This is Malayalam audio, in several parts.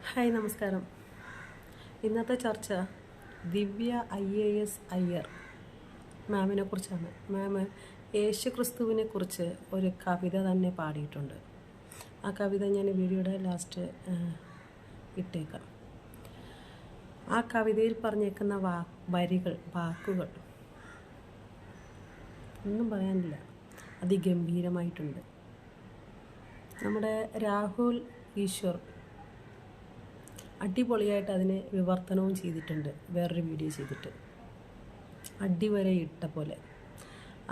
ഹായ് നമസ്കാരം. ഇന്നത്തെ ചർച്ച ദിവ്യ IAS അയ്യർ മാമിനെ കുറിച്ചാണ്. മാം യേശു ക്രിസ്തുവിനെ കുറിച്ച് ഒരു കവിത തന്നെ പാടിയിട്ടുണ്ട്. ആ കവിത ഞാൻ വീഡിയോയുടെ ലാസ്റ്റ് ഇട്ടേക്കാം. ആ കവിതയിൽ പറഞ്ഞേക്കുന്ന വാക്കുകൾ ഒന്നും പറയാനില്ല, അതിഗംഭീരമായിട്ടുണ്ട്. നമ്മുടെ രാഹുൽ ഈശ്വർ അടിപൊളിയായിട്ട് അതിന് വിവർത്തനവും ചെയ്തിട്ടുണ്ട്. വേറൊരു വീഡിയോ ചെയ്തിട്ട് അടിവരെ ഇട്ട പോലെ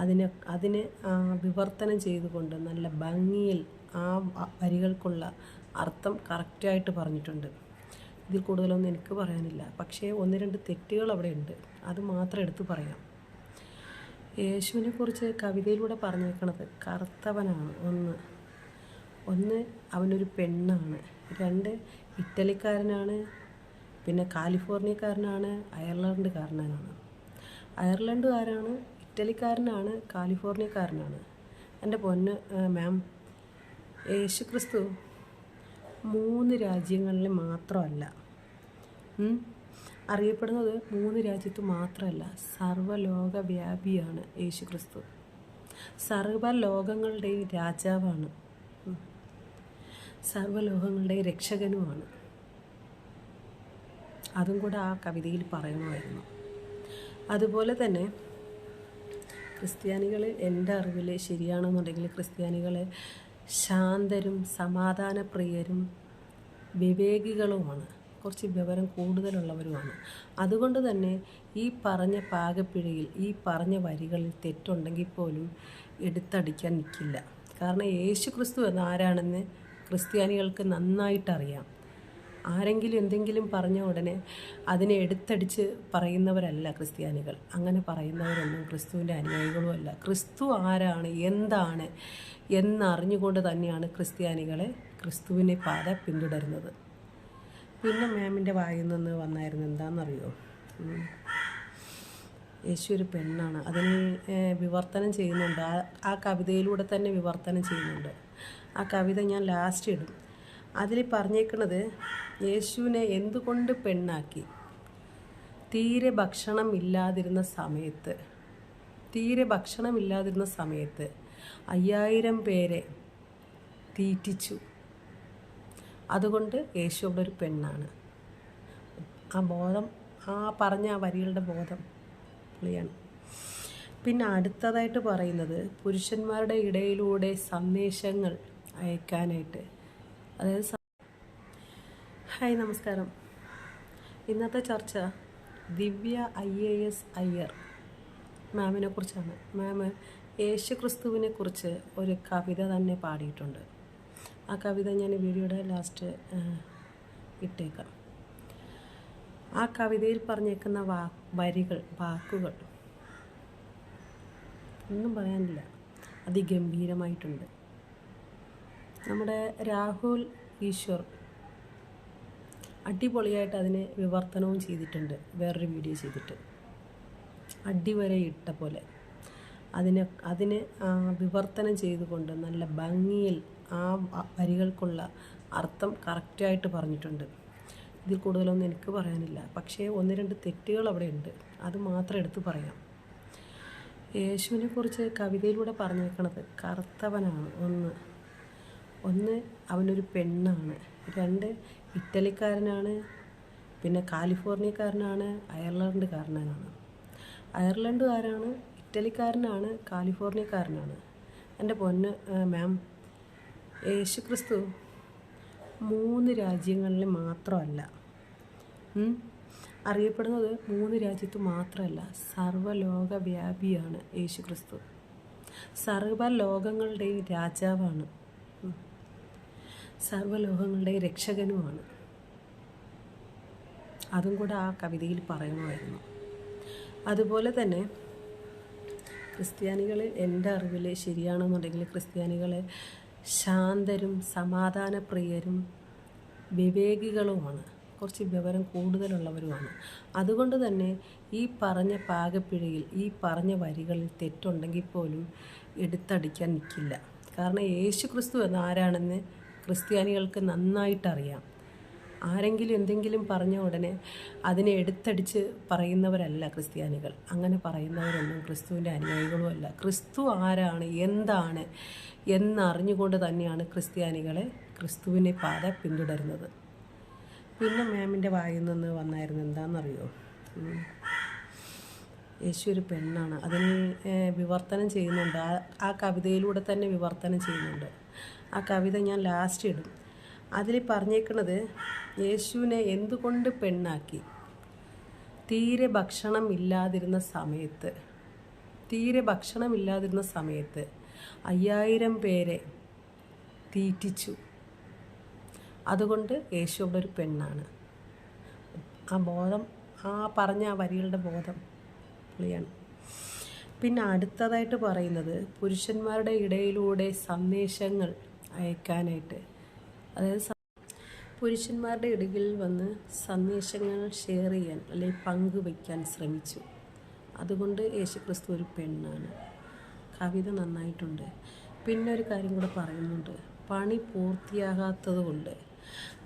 അതിന് വിവർത്തനം ചെയ്തുകൊണ്ട് നല്ല ഭംഗിയിൽ ആ വരികൾക്കുള്ള അർത്ഥം കറക്റ്റായിട്ട് പറഞ്ഞിട്ടുണ്ട്. ഇതിൽ കൂടുതലൊന്നും എനിക്ക് പറയാനില്ല. പക്ഷേ ഒന്ന് രണ്ട് തെറ്റുകൾ അവിടെ ഉണ്ട്, അത് മാത്രം എടുത്തു പറയാം. യേശുവിനെ കുറിച്ച് കവിതയിലൂടെ പറഞ്ഞേക്കണത് കറുത്തവനാണ്. ഒന്ന് അവനൊരു പെണ്ണാണ്. രണ്ട് ഇറ്റലിക്കാരനാണ്. പിന്നെ കാലിഫോർണിയക്കാരനാണ്, അയർലൻഡുകാരനാണ്. അയർലൻഡുകാരാണ്, ഇറ്റലിക്കാരനാണ്, കാലിഫോർണിയക്കാരനാണ്. എൻ്റെ പൊന്ന് മാം, യേശു ക്രിസ്തു 3 രാജ്യങ്ങളിൽ മാത്രമല്ല അറിയപ്പെടുന്നത്, 3 രാജ്യത്ത് മാത്രമല്ല, സർവ്വലോകവ്യാപിയാണ് യേശു ക്രിസ്തു. സർവ്വലോകങ്ങളുടെയും രാജാവാണ്, സർവ്വലോകങ്ങളുടെയും രക്ഷകനുമാണ്. അതും കൂടെ ആ കവിതയിൽ പറയണമായിരുന്നു. അതുപോലെ തന്നെ ക്രിസ്ത്യാനികൾ, എൻ്റെ അറിവിൽ ശരിയാണെന്നുണ്ടെങ്കിൽ, ക്രിസ്ത്യാനികൾ ശാന്തരും സമാധാനപ്രിയരും വിവേകികളുമാണ്, കുറച്ച് വിവരം കൂടുതലുള്ളവരുമാണ്. അതുകൊണ്ട് തന്നെ ഈ പറഞ്ഞ പാകപ്പിഴയിൽ, ഈ പറഞ്ഞ വരികളിൽ തെറ്റുണ്ടെങ്കിൽ പോലും എടുത്തടിക്കാൻ നിൽക്കില്ല. കാരണം യേശു ക്രിസ്തു എന്ന് ആരാണെന്ന് ക്രിസ്ത്യാനികൾക്ക് നന്നായിട്ടറിയാം. ആരെങ്കിലും എന്തെങ്കിലും പറഞ്ഞ ഉടനെ അതിനെ എടുത്തടിച്ച് പറയുന്നവരല്ല ക്രിസ്ത്യാനികൾ. അങ്ങനെ പറയുന്നവരൊന്നും ക്രിസ്തുവിൻ്റെ അനുയായികളും അല്ല. ക്രിസ്തു ആരാണ്, എന്താണ് എന്നറിഞ്ഞുകൊണ്ട് തന്നെയാണ് ക്രിസ്ത്യാനികളെ ക്രിസ്തുവിനെ പാത പിന്തുടരുന്നത്. പിന്നെ മാമിൻ്റെ വായിൽ നിന്ന് വന്നായിരുന്നു എന്താണെന്നറിയോ, യേശു ഒരു പെണ്ണാണ്. അതിന് വിവർത്തനം ചെയ്യുന്നുണ്ട്, ആ കവിതയിലൂടെ തന്നെ വിവർത്തനം ചെയ്യുന്നുണ്ട്. ആ കവിത ഞാൻ ലാസ്റ്റ് ഇടും. അതിൽ പറഞ്ഞേക്കുന്നത് യേശുവിനെ എന്തുകൊണ്ട് പെണ്ണാക്കി. തീരെ ഭക്ഷണമില്ലാതിരുന്ന സമയത്ത് 5000 പേരെ തീറ്റിച്ചു. അതുകൊണ്ട് യേശു അവിടെ ഒരു പെണ്ണാണ്. ആ ബോധം, ആ പറഞ്ഞ ആ വരികളുടെ ബോധം പുള്ളിയാണ്. പിന്നെ അടുത്തതായിട്ട് പറയുന്നത് പുരുഷന്മാരുടെ ഇടയിലൂടെ സന്ദേശങ്ങൾ അയക്കാനായിട്ട്, അതായത് ഹായ് നമസ്കാരം. ഇന്നത്തെ ചർച്ച ദിവ്യ IAS അയ്യർ മാമിനെ കുറിച്ചാണ്. മാം യേശു ക്രിസ്തുവിനെ കുറിച്ച് ഒരു കവിത തന്നെ പാടിയിട്ടുണ്ട്. ആ കവിത ഞാൻ വീഡിയോയുടെ ലാസ്റ്റ് ഇട്ടേക്കാം. ആ കവിതയിൽ പറഞ്ഞേക്കുന്ന വാക്കുകൾ ഒന്നും പറയാനില്ല, അതിഗംഭീരമായിട്ടുണ്ട്. നമ്മുടെ രാഹുൽ ഈശ്വർ അടിപൊളിയായിട്ട് അതിന് വിവർത്തനവും ചെയ്തിട്ടുണ്ട്. വേറൊരു വീഡിയോ ചെയ്തിട്ട് അടിവരെ ഇട്ട പോലെ അതിന് വിവർത്തനം ചെയ്തുകൊണ്ട് നല്ല ഭംഗിയിൽ ആ വരികൾക്കുള്ള അർത്ഥം കറക്റ്റായിട്ട് പറഞ്ഞിട്ടുണ്ട്. ഇതിൽ കൂടുതലൊന്നും എനിക്ക് പറയാനില്ല. പക്ഷേ ഒന്ന് രണ്ട് തെറ്റുകൾ അവിടെ ഉണ്ട്, അത് മാത്രം എടുത്തു പറയാം. യേശുവിനെ കുറിച്ച് കവിതയിലൂടെ പറഞ്ഞേക്കണത് കറുത്തവനാണ്. ഒന്ന് അവനൊരു പെണ്ണാണ്. രണ്ട് ഇറ്റലിക്കാരനാണ്. പിന്നെ കാലിഫോർണിയക്കാരനാണ്, അയർലൻഡുകാരനാണ്. അയർലൻഡുകാരാണ്, ഇറ്റലിക്കാരനാണ്, കാലിഫോർണിയക്കാരനാണ്. എൻ്റെ പൊന്ന് മാം, യേശു ക്രിസ്തു 3 രാജ്യങ്ങളിൽ മാത്രമല്ല അറിയപ്പെടുന്നത്, 3 രാജ്യത്ത് മാത്രമല്ല, സർവ്വലോകവ്യാപിയാണ് യേശു ക്രിസ്തു. സർവ്വലോകങ്ങളുടെയും രാജാവാണ്, സർവ്വലോകങ്ങളുടെയും രക്ഷകനുമാണ്. അതും കൂടെ ആ കവിതയിൽ പറയണമായിരുന്നു. അതുപോലെ തന്നെ ക്രിസ്ത്യാനികൾ, എൻ്റെ അറിവിൽ ശരിയാണെന്നുണ്ടെങ്കിൽ, ക്രിസ്ത്യാനികൾ ശാന്തരും സമാധാനപ്രിയരും വിവേകികളുമാണ്, കുറച്ച് വിവരം കൂടുതലുള്ളവരുമാണ്. അതുകൊണ്ട് തന്നെ ഈ പറഞ്ഞ പാകപ്പിഴയിൽ, ഈ പറഞ്ഞ വരികളിൽ തെറ്റുണ്ടെങ്കിൽ പോലും എടുത്തടിക്കാൻ നിൽക്കില്ല. കാരണം യേശു ക്രിസ്തു എന്ന് ആരാണെന്ന് ക്രിസ്ത്യാനികൾക്ക് നന്നായിട്ടറിയാം. ആരെങ്കിലും എന്തെങ്കിലും പറഞ്ഞ ഉടനെ അതിനെ എടുത്തടിച്ച് പറയുന്നവരല്ല ക്രിസ്ത്യാനികൾ. അങ്ങനെ പറയുന്നവരൊന്നും ക്രിസ്തുവിൻ്റെ അനുയായികളും അല്ല. ക്രിസ്തു ആരാണ്, എന്താണ് എന്നറിഞ്ഞുകൊണ്ട് തന്നെയാണ് ക്രിസ്ത്യാനികളെ ക്രിസ്തുവിനെ പാത പിന്തുടരുന്നത്. പിന്നെ മാമിൻ്റെ വായിൽ നിന്ന് വന്നായിരുന്നു എന്താണെന്നറിയോ, യേശു ഒരു പെണ്ണാണ്. അതിന് വിവർത്തനം ചെയ്യുന്നുണ്ട്. ആ കവിതയിലൂടെ തന്നെ വിവർത്തനം ചെയ്യുന്നുണ്ട്. ആ കവിത ഞാൻ ലാസ്റ്റ് ഇടും. അതിൽ പറഞ്ഞേക്കുന്നത് യേശുവിനെ എന്തുകൊണ്ട് പെണ്ണാക്കി. തീരെ ഭക്ഷണമില്ലാതിരുന്ന സമയത്ത് 5000 പേരെ തീറ്റിച്ചു. അതുകൊണ്ട് യേശു അവിടെ ഒരു പെണ്ണാണ്. ആ ബോധം, ആ പറഞ്ഞ ആ വരികളുടെ ബോധം പൊളിയാണ്. പിന്നെ അടുത്തതായിട്ട് പറയുന്നത് പുരുഷന്മാരുടെ ഇടയിലൂടെ സന്ദേശങ്ങൾ അയക്കാനായിട്ട്, അതായത് പുരുഷന്മാരുടെ ഇടയിൽ വന്ന് സന്ദേശങ്ങൾ ഷെയർ ചെയ്യാൻ അല്ലെങ്കിൽ പങ്കുവയ്ക്കാൻ ശ്രമിച്ചു. അതുകൊണ്ട് യേശുക്രിസ്തു ഒരു പെണ്ണാണ്. കവിത നന്നായിട്ടുണ്ട്. പിന്നെ ഒരു കാര്യം കൂടെ പറയുന്നുണ്ട്. പണി പൂർത്തിയാകാത്തത് കൊണ്ട്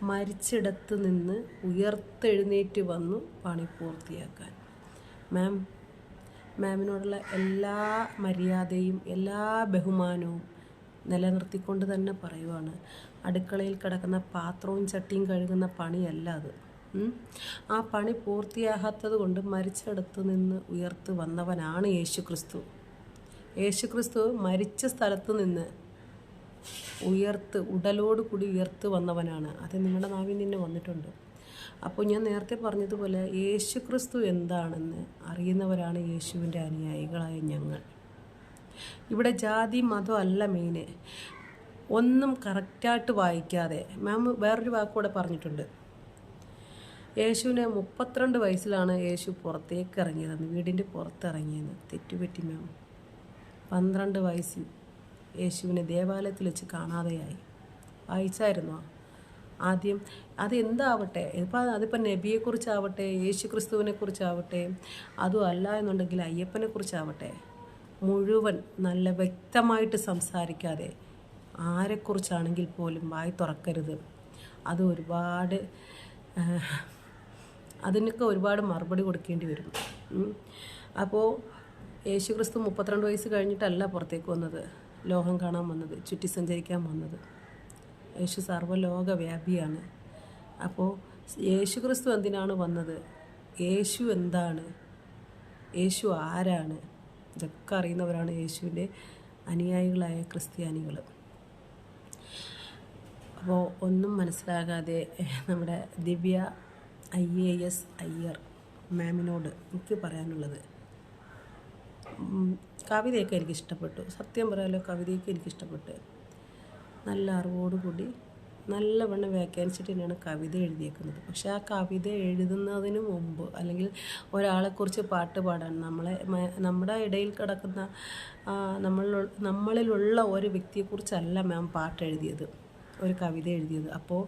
മരിച്ചിടത്ത് നിന്ന് ഉയർത്തെഴുന്നേറ്റ് വന്നു പണി പൂർത്തിയാക്കാൻ. മാമിനോടുള്ള എല്ലാ മര്യാദയും എല്ലാ ബഹുമാനവും നിലനിർത്തിക്കൊണ്ട് തന്നെ പറയുവാണ്, അടുക്കളയിൽ കിടക്കുന്ന പാത്രവും ചട്ടിയും കഴുകുന്ന പണിയല്ല അത്. ആ പണി പൂർത്തിയാകാത്തത് കൊണ്ട് മരിച്ചിടത്ത് നിന്ന് ഉയർത്ത് വന്നവനാണ് യേശുക്രിസ്തു മരിച്ച സ്ഥലത്ത് നിന്ന് ഉടലോട് കൂടി ഉയർത്ത് വന്നവനാണ്. അത് നിങ്ങളുടെ നാവിൽ നിന്ന് വന്നിട്ടുണ്ട്. അപ്പോൾ ഞാൻ നേരത്തെ പറഞ്ഞതുപോലെ യേശുക്രിസ്തു എന്താണെന്ന് അറിയുന്നവരാണ് യേശുവിൻ്റെ അനുയായികളായ ഞങ്ങൾ. ഇവിടെ ജാതി മതം അല്ല മെയിന്. ഒന്നും കറക്റ്റായിട്ട് വായിക്കാതെ മാം വേറൊരു വാക്കുകൂടെ പറഞ്ഞിട്ടുണ്ട്. യേശുവിനെ 32 വയസ്സിലാണ് യേശു പുറത്തേക്ക് ഇറങ്ങിയതെന്ന്, വീടിൻ്റെ പുറത്തിറങ്ങിയെന്ന്. തെറ്റുപറ്റി മാം. 12 വയസ്സിൽ യേശുവിനെ ദേവാലയത്തിൽ വെച്ച് കാണാതെയായി. വായിച്ചായിരുന്നോ ആദ്യം? അതെന്താവട്ടെ, അതിപ്പോൾ നബിയെക്കുറിച്ചാവട്ടെ, യേശു ക്രിസ്തുവിനെക്കുറിച്ചാവട്ടെ, അതും അല്ല എന്നുണ്ടെങ്കിൽ അയ്യപ്പനെക്കുറിച്ചാവട്ടെ, മുഴുവൻ നല്ല വ്യക്തമായിട്ട് സംസാരിക്കാതെ ആരെക്കുറിച്ചാണെങ്കിൽ പോലും വായി തുറക്കരുത്. അത് അതിനൊക്കെ ഒരുപാട് മറുപടി കൊടുക്കേണ്ടി വരും. അപ്പോൾ യേശുക്രിസ്തു 32 വയസ്സ് കഴിഞ്ഞിട്ടല്ല പുറത്തേക്ക് വന്നത്, ലോകം കാണാൻ വന്നത്, ചുറ്റി സഞ്ചരിക്കാൻ വന്നത്. യേശു സർവ്വലോകവ്യാപിയാണ്. അപ്പോൾ യേശുക്രിസ്തു എന്തിനാണ് വന്നത്, യേശു എന്താണ്, യേശു ആരാണ്, ഇതൊക്കെ അറിയുന്നവരാണ് യേശുവിൻ്റെ അനുയായികളായ ക്രിസ്ത്യാനികൾ. അപ്പോൾ ഒന്നും മനസ്സിലാകാതെ നമ്മുടെ ദിവ്യ IAS അയ്യർ മാമിനോട് എനിക്ക് പറയാനുള്ളത്, കവിതയൊക്കെ എനിക്കിഷ്ടപ്പെട്ടു. സത്യം പറയാലോ, കവിതയൊക്കെ എനിക്കിഷ്ടപ്പെട്ടു. നല്ല അറിവോടുകൂടി നല്ലവണ്ണം വ്യാഖ്യാനിച്ചിട്ട് തന്നെയാണ് കവിത എഴുതിയേക്കുന്നത്. പക്ഷേ ആ കവിത എഴുതുന്നതിന് മുമ്പ് അല്ലെങ്കിൽ ഒരാളെക്കുറിച്ച് പാട്ട് പാടാൻ നമ്മുടെ ഇടയിൽ കിടക്കുന്ന നമ്മളിലുള്ള ഒരു വ്യക്തിയെക്കുറിച്ചല്ല മാം പാട്ട് എഴുതിയത്, ഒരു കവിത എഴുതിയത്. അപ്പോൾ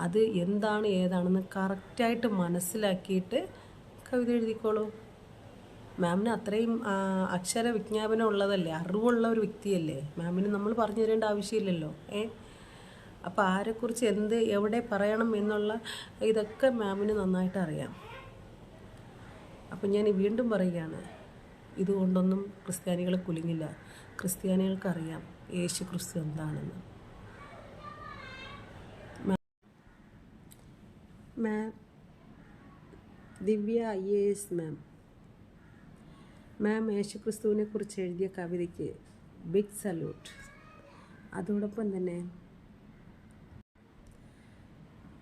അത് എന്താണ് ഏതാണെന്ന് കറക്റ്റായിട്ട് മനസ്സിലാക്കിയിട്ട് കവിത എഴുതിക്കോളൂ. മാമിന് അത്രയും അക്ഷര വിജ്ഞാപനം ഉള്ളതല്ലേ, അറിവുള്ള ഒരു വ്യക്തിയല്ലേ. മാമിന് നമ്മൾ പറഞ്ഞു തരേണ്ട ആവശ്യമില്ലല്ലോ. അപ്പോൾ ആരെക്കുറിച്ച് എവിടെ പറയണം എന്നുള്ള ഇതൊക്കെ മാമിന് നന്നായിട്ട് അറിയാം. അപ്പം ഞാൻ വീണ്ടും പറയുകയാണ്, ഇതുകൊണ്ടൊന്നും ക്രിസ്ത്യാനികൾ കുലുങ്ങില്ല. ക്രിസ്ത്യാനികൾക്കറിയാം യേശു ക്രിസ്തു എന്താണെന്ന്. മാം ദിവ്യ IAS മാം യേശുക്രിസ്തുവിനെ കുറിച്ച് എഴുതിയ കവിതയ്ക്ക് ബിഗ് സല്യൂട്ട്. അതോടൊപ്പം തന്നെ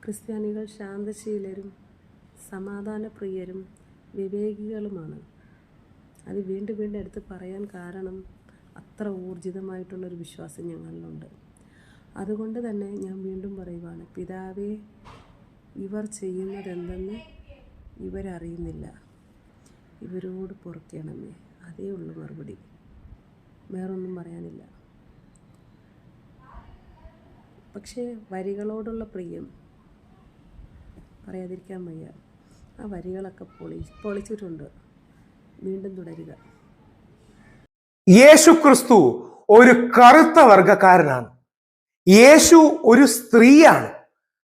ക്രിസ്ത്യാനികൾ ശാന്തശീലരും സമാധാനപ്രിയരും വിവേകികളുമാണ്. അത് വീണ്ടും വീണ്ടും എടുത്ത് പറയാൻ കാരണം അത്ര ഊർജിതമായിട്ടുള്ളൊരു വിശ്വാസം ഞങ്ങളിലുണ്ട്. അതുകൊണ്ട് തന്നെ ഞാൻ വീണ്ടും പറയുവാണ്, പിതാവേ, ഇവർ ചെയ്യുന്നതെന്തെന്ന് ഇവരറിയുന്നില്ല, ഇവരോട് പൊറുക്കണമേ. അതേ ഉള്ളൂ മറുപടി, വേറൊന്നും പറയാനില്ല. പക്ഷേ വരികളോടുള്ള പ്രിയം പറയാതിരിക്കാൻ വയ്യ. ആ വരികളൊക്കെ പൊളിച്ചിട്ടുണ്ട്. വീണ്ടും തുടരുക. യേശു ക്രിസ്തു ഒരു കറുത്ത വർഗക്കാരനാണ്. യേശു ഒരു സ്ത്രീയാണ്.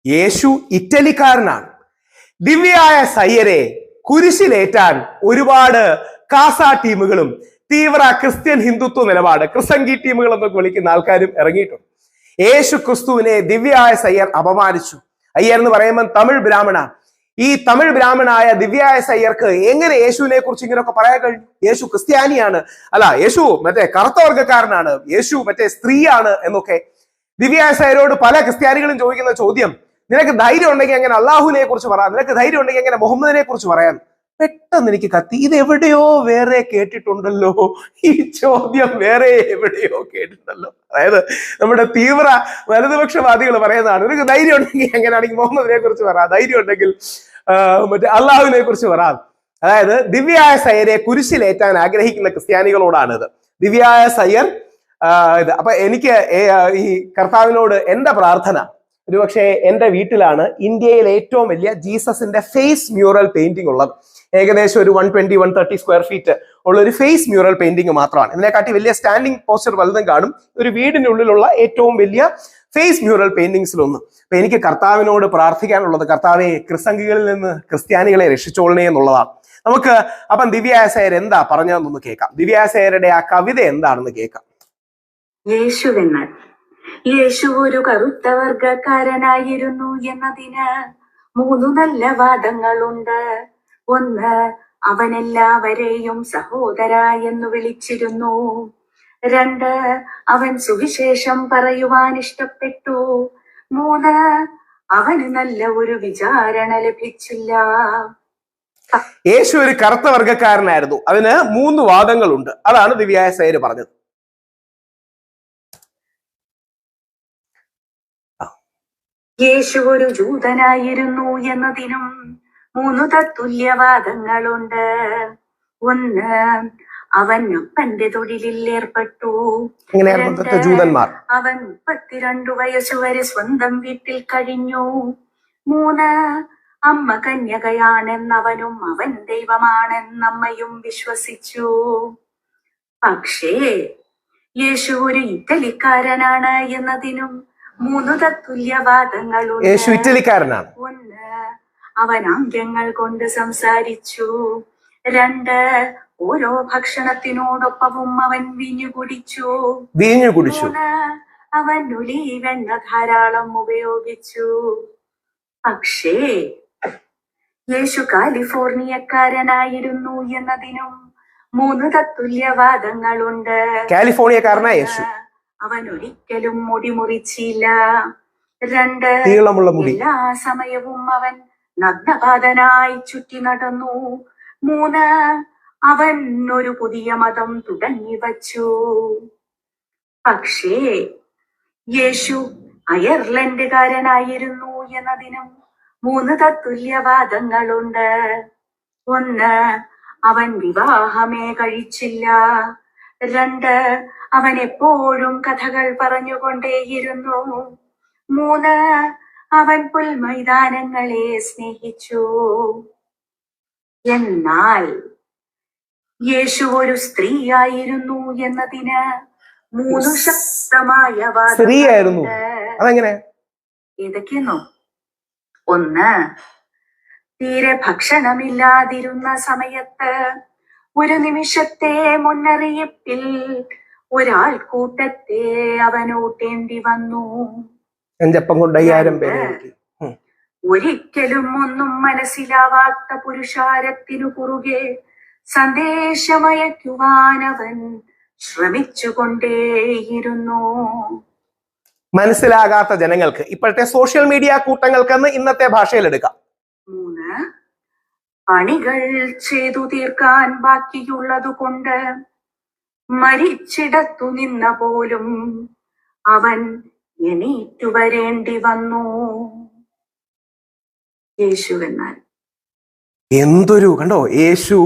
യേശു ഇറ്റലിക്കാരനാണ്. ദിവ്യയായ സയ്യരെ കുരിശിലേറ്റാൻ ഒരുപാട് കാസ ടീമുകളും തീവ്ര ക്രിസ്ത്യൻ ഹിന്ദുത്വ നിലപാട് ക്രിസംഗി ടീമുകൾ എന്നൊക്കെ വിളിക്കുന്ന ആൾക്കാരും ഇറങ്ങിയിട്ടുണ്ട്. യേശു ക്രിസ്തുവിനെ ദിവ്യയായ സയ്യർ അപമാനിച്ചു. അയ്യർ എന്ന് പറയുമ്പോൾ തമിഴ് ബ്രാഹ്മണ. ഈ തമിഴ് ബ്രാഹ്മണായ ദിവ്യയായ സയ്യർക്ക് എങ്ങനെ യേശുവിനെ കുറിച്ച് ഇങ്ങനെയൊക്കെ പറയാൻ കഴിഞ്ഞു? യേശു ക്രിസ്ത്യാനിയാണ്, അല്ല യേശു മറ്റേ കറുത്ത വർഗ്ഗക്കാരനാണ്, യേശു മറ്റേ സ്ത്രീയാണ് എന്നൊക്കെ. ദിവ്യയായ സയ്യരോട് പല ക്രിസ്ത്യാനികളും ചോദിക്കുന്ന ചോദ്യം, നിനക്ക് ധൈര്യം ഉണ്ടെങ്കിൽ എങ്ങനെ അള്ളാഹുവിനെ കുറിച്ച് പറയാം, നിനക്ക് ധൈര്യം ഉണ്ടെങ്കിൽ എങ്ങനെ മുഹമ്മദിനെ കുറിച്ച് പറയാം. പെട്ടെന്ന് എനിക്ക് കത്തി, ഇത് എവിടെയോ വേറെ കേട്ടിട്ടുണ്ടല്ലോ, ഈ ചോദ്യം വേറെ എവിടെയോ കേട്ടിട്ടുണ്ടല്ലോ. അതായത് നമ്മുടെ തീവ്ര വലതുപക്ഷവാദികൾ പറയുന്നതാണ്, നിനക്ക് ധൈര്യം ഉണ്ടെങ്കിൽ എങ്ങനെയാണെങ്കിൽ മുഹമ്മദിനെ കുറിച്ച് പറയാം, ധൈര്യം ഉണ്ടെങ്കിൽ മറ്റേ അള്ളാഹുവിനെ കുറിച്ച് പറയാം. അതായത് ദിവ്യയായ സയ്യരെ കുരിശിലേറ്റാൻ ആഗ്രഹിക്കുന്ന ക്രിസ്ത്യാനികളോടാണിത്. ദിവ്യയായ സയ്യർ ഇത്. അപ്പൊ എനിക്ക് ഈ കർത്താവിനോട് എന്റെ പ്രാർത്ഥന, ഒരുപക്ഷെ എന്റെ വീട്ടിലാണ് ഇന്ത്യയിലെ ഏറ്റവും വലിയ ജീസസിന്റെ ഫേസ് മ്യൂറൽ പെയിന്റിംഗ് ഉള്ളത്. ഏകദേശം ഒരു 120-130 സ്ക്വയർ ഫീറ്റ് ഉള്ള ഒരു ഫേസ് മ്യൂറൽ പെയിന്റിംഗ് മാത്രമാണ്. ഇതിനെക്കാട്ടി വലിയ സ്റ്റാൻഡിംഗ് പോസ്റ്റർ വലുതും കാണും. ഒരു വീടിനുള്ളിലുള്ള ഏറ്റവും വലിയ ഫേസ് മ്യൂറൽ പെയിന്റിങ്സിലൊന്ന്. അപ്പൊ എനിക്ക് കർത്താവിനോട് പ്രാർത്ഥിക്കാനുള്ളത്, കർത്താവെ ക്രിസംഗികളിൽ നിന്ന് ക്രിസ്ത്യാനികളെ രക്ഷിച്ചോളണേ എന്നുള്ളതാണ്. നമുക്ക് അപ്പം ദിവ്യയായ സയ്യർ എന്താ പറഞ്ഞതെന്നൊന്ന് കേൾക്കാം. ദിവ്യയായ സയ്യരുടെ ആ കവിത എന്താണെന്ന് കേൾക്കാം. യേശുവെന്നാൽ യേശു ഒരു കറുത്ത വർഗക്കാരനായിരുന്നു എന്നതിന് 3 നല്ല വാദങ്ങളുണ്ട്. 1, അവനെല്ലാവരെയും സഹോദര എന്ന് വിളിച്ചിരുന്നു. 2, അവൻ സുവിശേഷം പറയുവാൻ ഇഷ്ടപ്പെട്ടു. 3, അവന് നല്ല ഒരു വിചാരണ ലഭിച്ചില്ല. യേശു ഒരു കറുത്ത വർഗക്കാരനായിരുന്നു, അതിന് 3 വാദങ്ങളുണ്ട്. അതാണ് ദിവ്യയായ സയ്യർ പറഞ്ഞത്. യേശു ഒരു ജൂതനായിരുന്നു എന്നതിനും 3 തത്തുല്യവാദങ്ങളുണ്ട്. 1, അവൻ അപ്പന്റെ തൊഴിലിൽ ഏർപ്പെട്ടു. 2, അവൻ 32 വയസ്സുവരെ സ്വന്തം വീട്ടിൽ കഴിഞ്ഞു. 3, അമ്മ കന്യകയാണെന്നവനും അവൻ ദൈവമാണെന്നമ്മയും വിശ്വസിച്ചു. പക്ഷേ യേശു ഒരു ഇറ്റലിക്കാരനാണ് എന്നതിനും 3 തത്തുല്യവാദങ്ങളുണ്ട്. യേശു ഇറ്റലിക്കാരനാണ്. 1, അവൻ ആംഗ്യങ്ങൾ കൊണ്ട് സംസാരിച്ചു. 2, ഓരോ ഭക്ഷണത്തിനോടൊപ്പവും അവൻ വീഞ്ഞു കുടിച്ചു. 3, അവൻ ഒലീവെണ്ണ ധാരാളം ഉപയോഗിച്ചു. പക്ഷേ യേശു കാലിഫോർണിയക്കാരനായിരുന്നു എന്നതിനും 3 തത്തുല്യവാദങ്ങളുണ്ട്. കാലിഫോർണിയക്കാരനായ യേശു. അവൻ ഒരിക്കലും മുടി മുറിച്ചില്ല. 2, എല്ലാ സമയവും അവൻ നഗ്നപാതനായി ചുറ്റി നടന്നു. 3, അവൻ ഒരു പുതിയ മതം തുടങ്ങി വച്ചു. പക്ഷേ യേശു അയർലൻഡുകാരനായിരുന്നു എന്നതിനും 3 തത്തുല്യവാദങ്ങളുണ്ട്. 1, അവൻ വിവാഹമേ കഴിച്ചില്ല. 2, അവൻ എപ്പോഴും കഥകൾ പറഞ്ഞുകൊണ്ടേയിരുന്നു. 3, അവൻ പുൽമൈതാനങ്ങളെ സ്നേഹിച്ചു. എന്നാൽ യേശു ഒരു സ്ത്രീയായിരുന്നു എന്നതിന് 3 ശക്തമായ വാദങ്ങളുണ്ട്. ഏതൊക്കെയെന്നോ? 1, തീരെ ഭക്ഷണമില്ലാതിരുന്ന സമയത്ത് ഒരു നിമിഷത്തെ മുന്നറിയിപ്പിൽ ഒരാൾക്കൂട്ടത്തെ അവൻ ഊട്ടേണ്ടി വന്നു. ഒരിക്കലും ഒന്നും മനസ്സിലാവാത്ത പുരുഷാരത്തിനു കുറുകെ സന്ദേശമയക്കുവാൻ അവൻ ശ്രമിച്ചുകൊണ്ടേയിരുന്നു. മനസ്സിലാകാത്ത ജനങ്ങൾക്ക്, ഇപ്പോഴത്തെ സോഷ്യൽ മീഡിയ കൂട്ടങ്ങൾക്കെന്ന് ഇന്നത്തെ ഭാഷയിൽ എടുക്കാം. 3, പണികൾ ചെയ്തു തീർക്കാൻ ബാക്കിയുള്ളതു കൊണ്ട് മരിച്ചിടത്തു നിന്ന പോലും അവൻ എണീറ്റു വരേണ്ടി വന്നു. യേശുവെന്നാൽ എന്തൊരു കണ്ടോ, യേശു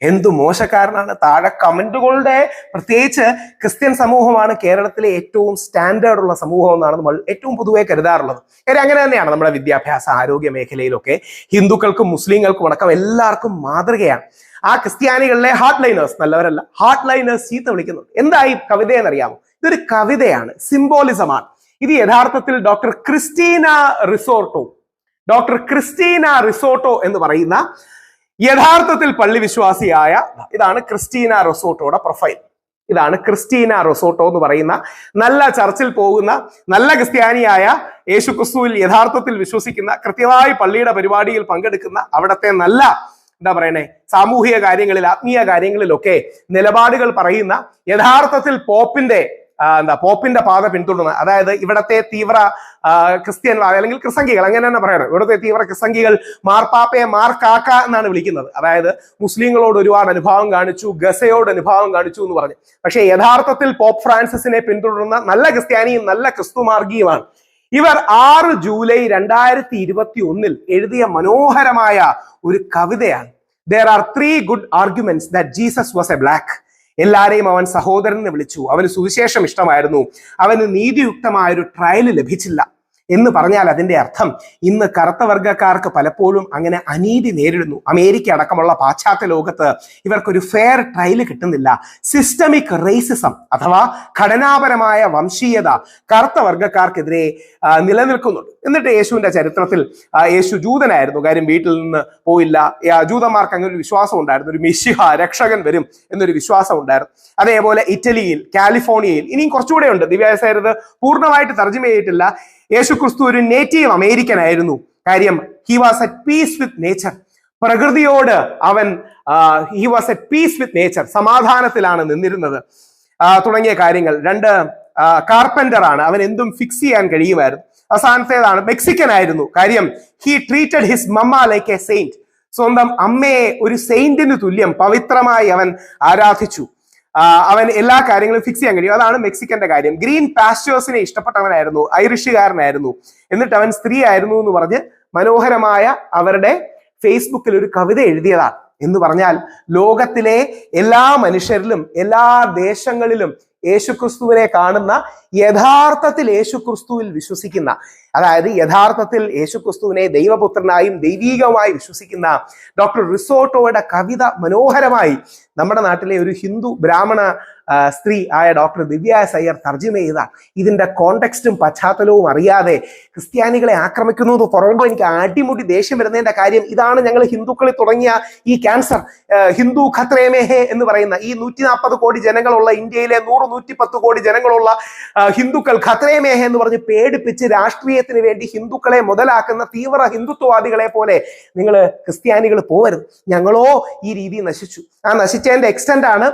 എന്തു മോശക്കാരനാണ്. താഴെ കമന്റുകളുടെ, പ്രത്യേകിച്ച് ക്രിസ്ത്യൻ സമൂഹമാണ് കേരളത്തിലെ ഏറ്റവും സ്റ്റാൻഡേർഡ് ഉള്ള സമൂഹം എന്നാണ് നമ്മൾ ഏറ്റവും പൊതുവെ കരുതാറുള്ളത്. കാര്യം അങ്ങനെ തന്നെയാണ്. നമ്മുടെ വിദ്യാഭ്യാസ ആരോഗ്യ മേഖലയിലൊക്കെ ഹിന്ദുക്കൾക്കും മുസ്ലിങ്ങൾക്കും അടക്കം എല്ലാവർക്കും മാതൃകയാണ്. ആ ക്രിസ്ത്യാനികളിലെ ഹാർട്ട് ലൈനേഴ്സ്, നല്ലവരല്ല, ഹാർട്ട് ലൈനേഴ്സ് ചീത്ത വിളിക്കുന്നുണ്ട്. എന്താ ഈ കവിതയെന്നറിയാമോ? ഇതൊരു കവിതയാണ്, സിംബോളിസമാണ്. ഇത് യഥാർത്ഥത്തിൽ ഡോക്ടർ ക്രിസ്റ്റീന റിസോർട്ടോ എന്ന് പറയുന്ന യഥാർത്ഥത്തിൽ പള്ളി വിശ്വാസിയായ, ഇതാണ് ക്രിസ്റ്റീന റിസോർട്ടോയുടെ പ്രൊഫൈൽ. ഇതാണ് ക്രിസ്റ്റീന റിസോർട്ടോ എന്ന് പറയുന്ന നല്ല ചർച്ചിൽ പോകുന്ന നല്ല ക്രിസ്ത്യാനിയായ, യേശുക്രിസ്തുവിൽ യഥാർത്ഥത്തിൽ വിശ്വസിക്കുന്ന, കൃത്യമായി പള്ളിയുടെ പരിപാടിയിൽ പങ്കെടുക്കുന്ന, അവിടത്തെ നല്ല എന്താ പറയണേ സാമൂഹിക കാര്യങ്ങളിൽ, ആത്മീയ കാര്യങ്ങളിലൊക്കെ നിലപാടുകൾ പറയുന്ന, യഥാർത്ഥത്തിൽ പോപ്പിന്റെ പാത പിന്തുടരുന്ന, അതായത് ഇവിടത്തെ തീവ്ര ക്രിസ്ത്യൻ അല്ലെങ്കിൽ ക്രിസംഗികൾ, അങ്ങനെ തന്നെ പറയണം, ഇവിടുത്തെ തീവ്ര ക്രിസംഗികൾ മാർപ്പാപ്പയെ മാർക്കാക്ക എന്നാണ് വിളിക്കുന്നത്. അതായത് മുസ്ലിങ്ങളോട് ഒരുപാട് അനുഭാവം കാണിച്ചു, ഗസയോട് അനുഭാവം കാണിച്ചു എന്ന് പറഞ്ഞു. പക്ഷേ യഥാർത്ഥത്തിൽ പോപ്പ് ഫ്രാൻസിസിനെ പിന്തുടരുന്ന നല്ല ക്രിസ്ത്യാനിയും നല്ല ക്രിസ്തുമാർഗിയുമാണ്. ഇവർ 6 ജൂലൈ 2021 എഴുതിയ മനോഹരമായ ഒരു കവിതയാണ്. There are 3 good arguments that Jesus was a black. എല്ലാരെയും അവൻ സഹോദരൻ എന്ന് വിളിച്ചു, അവന് സുവിശേഷം ഇഷ്ടമായിരുന്നു, അവന് നീതിയുക്തമായൊരു ട്രയൽ ലഭിച്ചില്ല എന്ന് പറഞ്ഞാൽ അതിന്റെ അർത്ഥം ഇന്ന് കറുത്ത വർഗ്ഗക്കാർക്ക് പലപ്പോഴും അങ്ങനെ അനീതി നേരിടുന്നു. അമേരിക്ക അടക്കമുള്ള പാശ്ചാത്യ ലോകത്ത് ഇവർക്കൊരു ഫെയർ ട്രയൽ കിട്ടുന്നില്ല. സിസ്റ്റമിക് റേസിസം അഥവാ ഘടനാപരമായ വംശീയത കറുത്ത വർഗ്ഗക്കാർക്കെതിരെ നിലനിൽക്കുന്നുണ്ട്. എന്നിട്ട് യേശുവിന്റെ ചരിത്രത്തിൽ യേശു ജൂതനായിരുന്നു, കാര്യം വീട്ടിൽ നിന്ന് പോയില്ല. ജൂതന്മാർക്ക് അങ്ങനെ ഒരു വിശ്വാസം ഉണ്ടായിരുന്നു, ഒരു മിശിഹ രക്ഷകൻ വരും എന്നൊരു വിശ്വാസം ഉണ്ടായിരുന്നു. അതേപോലെ ഇറ്റലിയിൽ, കാലിഫോർണിയയിൽ, ഇനിയും കുറച്ചുകൂടെ ഉണ്ട്. ദിവ്യാസയത് പൂർണ്ണമായിട്ട് തർജ്ജമ ചെയ്തിട്ടില്ല. യേശുക്രിസ്തു ഒരു നേറ്റീവ് അമേരിക്കൻ ആയിരുന്നു, കാര്യം he was at peace with nature. പ്രകൃതിയോട് അവൻ he was at peace with nature, സമാധാനത്തിലാണ് നിന്നിരുന്നത് തുടങ്ങിയ കാര്യങ്ങൾ. 2 കാർപ്പന്റർ ആണ്, അവൻ എന്തും ഫിക്സ് ചെയ്യാൻ കഴിയുമായിരുന്നു. അവസാനത്തേതാണ് മെക്സിക്കൻ ആയിരുന്നു, കാര്യം he treated his mama like a saint. സ്വന്തം അമ്മയെ ഒരു സെയിന്റിന് തുല്യം പവിത്രമായി അവൻ ആരാധിച്ചു. അവൻ എല്ലാ കാര്യങ്ങളും ഫിക്സ് ചെയ്യാൻ കഴിയും. അതാണ് മെക്സിക്കന്റെ കാര്യം. ഗ്രീൻ പാസ്റ്റേഴ്സിനെ ഇഷ്ടപ്പെട്ടവനായിരുന്നു, ഐറിഷുകാരനായിരുന്നു, എന്നിട്ട് അവൻ സ്ത്രീ ആയിരുന്നു എന്ന് പറഞ്ഞ് മനോഹരമായ അവരുടെ ഫേസ്ബുക്കിൽ ഒരു കവിത എഴുതിയതാണ്. എന്ന് പറഞ്ഞാൽ ലോകത്തിലെ എല്ലാ മനുഷ്യരിലും എല്ലാ ദേശങ്ങളിലും യേശുക്രിസ്തുവിനെ കാണുന്ന, യഥാർത്ഥത്തിൽ യേശുക്രിസ്തുവിൽ വിശ്വസിക്കുന്ന, അതായത് യഥാർത്ഥത്തിൽ യേശുക്രിസ്തുവിനെ ദൈവപുത്രനായും ദൈവീകമായി വിശ്വസിക്കുന്ന ഡോക്ടർ റിസോർട്ടോയുടെ കവിത മനോഹരമായി നമ്മുടെ നാട്ടിലെ ഒരു ഹിന്ദു ബ്രാഹ്മണ സ്ത്രീ ആയ ഡോക്ടർ ദിവ്യ സയ്യർ തർജ്ജമ ചെയ്ത, ഇതിന്റെ കോണ്ടെക്സ്റ്റും പശ്ചാത്തലവും അറിയാതെ ക്രിസ്ത്യാനികളെ ആക്രമിക്കുന്നു എന്ന് പറയുമ്പോൾ എനിക്ക് അടിമുടി ദേഷ്യം വരുന്നതിന്റെ കാര്യം ഇതാണ്. ഞങ്ങൾ ഹിന്ദുക്കളിൽ തുടങ്ങിയ ഈ ക്യാൻസർ, ഹിന്ദു ഖത്രേമേഹെ എന്ന് പറയുന്ന ഈ 140 കോടി ജനങ്ങളുള്ള ഇന്ത്യയിലെ 100-110 കോടി ജനങ്ങളുള്ള ഹിന്ദുക്കൾ ഖത്രേമേഹെ എന്ന് പറഞ്ഞ് പേടിപ്പിച്ച് രാഷ്ട്രീയത്തിന് വേണ്ടി ഹിന്ദുക്കളെ മുതലാക്കുന്ന തീവ്ര ഹിന്ദുത്വവാദികളെ പോലെ നിങ്ങൾ ക്രിസ്ത്യാനികൾ പോവരുത്. ഞങ്ങളോ ഈ രീതി നശിച്ചു. ആ നശിച്ചതിന്റെ എക്സ്റ്റന്റ് ആണ്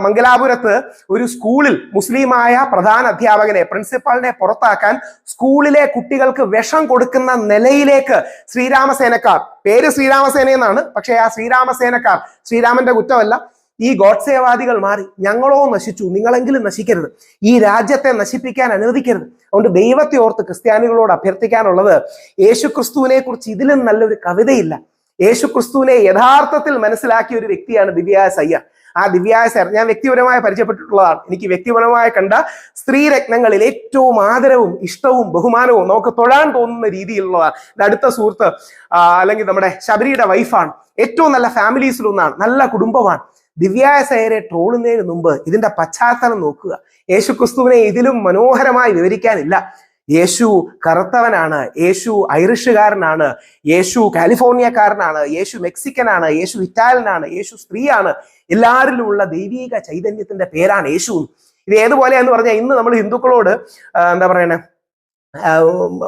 മംഗലാപുരത്ത് ഒരു സ്കൂളിൽ മുസ്ലിമായ പ്രധാന അധ്യാപകനെ, പ്രിൻസിപ്പലിനെ പുറത്താക്കാൻ സ്കൂളിലെ കുട്ടികൾക്ക് വിഷം കൊടുക്കുന്ന നിലയിലേക്ക് ശ്രീരാമസേനക്കാർ, പേര് ശ്രീരാമസേന എന്നാണ്, പക്ഷേ ആ ശ്രീരാമസേനക്കാർ, ശ്രീരാമന്റെ കുറ്റമല്ല, ഈ ഗോഡ്സേവാദികൾ മാറി. ഞങ്ങളോ നശിച്ചു, നിങ്ങളെങ്കിലും നശിക്കരുത്, ഈ രാജ്യത്തെ നശിപ്പിക്കാൻ അനുവദിക്കരുത്. അതുകൊണ്ട് ദൈവത്തെ ഓർത്ത് ക്രിസ്ത്യാനികളോട് അഭ്യർത്ഥിക്കാനുള്ളത്, യേശുക്രിസ്തുവിനെ കുറിച്ച് ഇതിലും നല്ലൊരു കവിതയില്ല. യേശുക്രിസ്തുവിനെ യഥാർത്ഥത്തിൽ മനസ്സിലാക്കിയ ഒരു വ്യക്തിയാണ് ദിവ്യ സയ്യർ. ആ ദിവ്യ സയ്യർ ഞാൻ വ്യക്തിപരമായി പരിചയപ്പെട്ടിട്ടുള്ളതാണ്. എനിക്ക് വ്യക്തിപരമായി കണ്ട സ്ത്രീരത്നങ്ങളിൽ ഏറ്റവും ആദരവും ഇഷ്ടവും ബഹുമാനവും നമുക്ക് തൊഴാൻ തോന്നുന്ന രീതിയിലുള്ളതാണ്. അടുത്ത സുഹൃത്ത് അല്ലെങ്കിൽ നമ്മുടെ ശബരിയുടെ വൈഫാണ്. ഏറ്റവും നല്ല ഫാമിലീസിലൊന്നാണ്, നല്ല കുടുംബമാണ്. ദിവ്യ സയ്യരെ ട്രോളുന്നതിന് മുമ്പ് ഇതിന്റെ പശ്ചാത്തലം നോക്കുക. യേശുക്രിസ്തുവിനെ ഇതിലും മനോഹരമായി വിവരിക്കാനില്ല. യേശു കറുത്തവനാണ്, യേശു ഐറിഷുകാരനാണ്, യേശു കാലിഫോർണിയക്കാരനാണ്, യേശു മെക്സിക്കനാണ്, യേശു ഇറ്റാലിയനാണ്, യേശു സ്ത്രീയാണ്. എല്ലാവരിലുമുള്ള ദൈവീക ചൈതന്യത്തിന്റെ പേരാണ് യേശു. ഇത് ഏതുപോലെയാന്ന് പറഞ്ഞാൽ, ഇന്ന് നമ്മൾ ഹിന്ദുക്കളോട് എന്താ പറയണേ,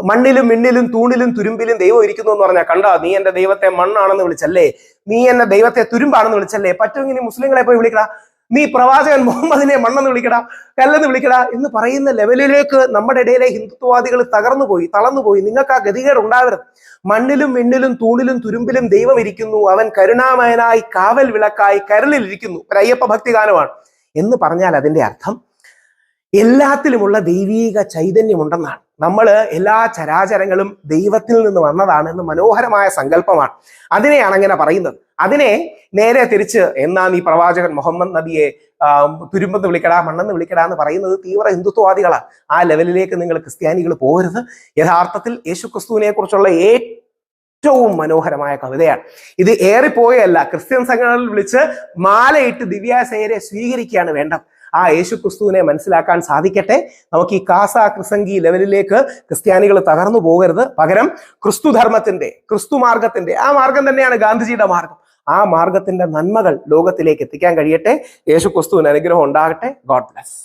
മണ്ണിലും മിണ്ണിലും തൂണിലും തുരുമ്പിലും ദൈവം ഇരിക്കുന്നു എന്ന് പറഞ്ഞാൽ, കണ്ടോ നീ എന്റെ ദൈവത്തെ മണ്ണാണെന്ന് വിളിച്ചല്ലേ, നീ എന്നെ ദൈവത്തെ തുരുമ്പാണെന്ന് വിളിച്ചല്ലേ, പറ്റുമെങ്കിൽ നീ മുസ്ലിങ്ങളെ പോയി വിളിക്കടാ, നീ പ്രവാചകൻ മുഹമ്മദിനെ മണ്ണെന്ന് വിളിക്കടാ, കല്ലെന്ന് വിളിക്കടാ എന്ന് പറയുന്ന ലെവലിലേക്ക് നമ്മുടെ ഇടയിലെ ഹിന്ദുത്വവാദികൾ തളർന്നുപോയി. നിങ്ങൾക്ക് ആ ഗതികേട് ഉണ്ടാവരുത്. മണ്ണിലും മിണ്ണിലും തൂണിലും തുരുമ്പിലും ദൈവം ഇരിക്കുന്നു, അവൻ കരുണാമയനായി കാവൽ വിളക്കായി കരളിൽ ഇരിക്കുന്നു. ഒരു അയ്യപ്പ ഭക്തി ഗാനമാണ് എന്ന് പറഞ്ഞാൽ അതിന്റെ അർത്ഥം എല്ലാത്തിലുമുള്ള ദൈവീക ചൈതന്യമുണ്ടെന്നാണ്. നമ്മൾ എല്ലാ ചരാചരങ്ങളും ദൈവത്തിൽ നിന്ന് വന്നതാണ് എന്ന് മനോഹരമായ സങ്കല്പമാണ്. അതിനെയാണ് അങ്ങനെ പറയുന്നത്. അതിനെ നേരെ തിരിച്ച് എന്നാ നീ പ്രവാചകൻ മുഹമ്മദ് നബിയെ തുരുമ്പെന്ന് വിളിക്കടാ, മണ്ണെന്ന് വിളിക്കടാ എന്ന് പറയുന്നത് തീവ്ര ഹിന്ദുത്വവാദികളാണ്. ആ ലെവലിലേക്ക് നിങ്ങൾ ക്രിസ്ത്യാനികൾ പോകരുത്. യഥാർത്ഥത്തിൽ യേശുക്രിസ്തുവിനെ കുറിച്ചുള്ള ഏറ്റവും മനോഹരമായ കവിതയാണ് ഇത്. ഏറിപ്പോയല്ല, ക്രിസ്ത്യൻ സംഘടനകളിൽ വിളിച്ച് മാലയിട്ട് ദിവ്യ സയ്യരെ സ്വീകരിക്കുകയാണ് വേണ്ടത്. ആ യേശു ക്രിസ്തുവിനെ മനസ്സിലാക്കാൻ സാധിക്കട്ടെ. നമുക്ക് ഈ കാസ ക്രിസംഗി ലെവലിലേക്ക് ക്രിസ്ത്യാനികൾ തകർന്നു പോകരുത്. പകരം ക്രിസ്തു ധർമ്മത്തിന്റെ, ക്രിസ്തു മാർഗത്തിന്റെ, ആ മാർഗം തന്നെയാണ് ഗാന്ധിജിയുടെ മാർഗം, ആ മാർഗത്തിന്റെ നന്മകൾ ലോകത്തിലേക്ക് എത്തിക്കാൻ കഴിയട്ടെ. യേശു ക്രിസ്തുവിന് അനുഗ്രഹം ഉണ്ടാകട്ടെ. God bless.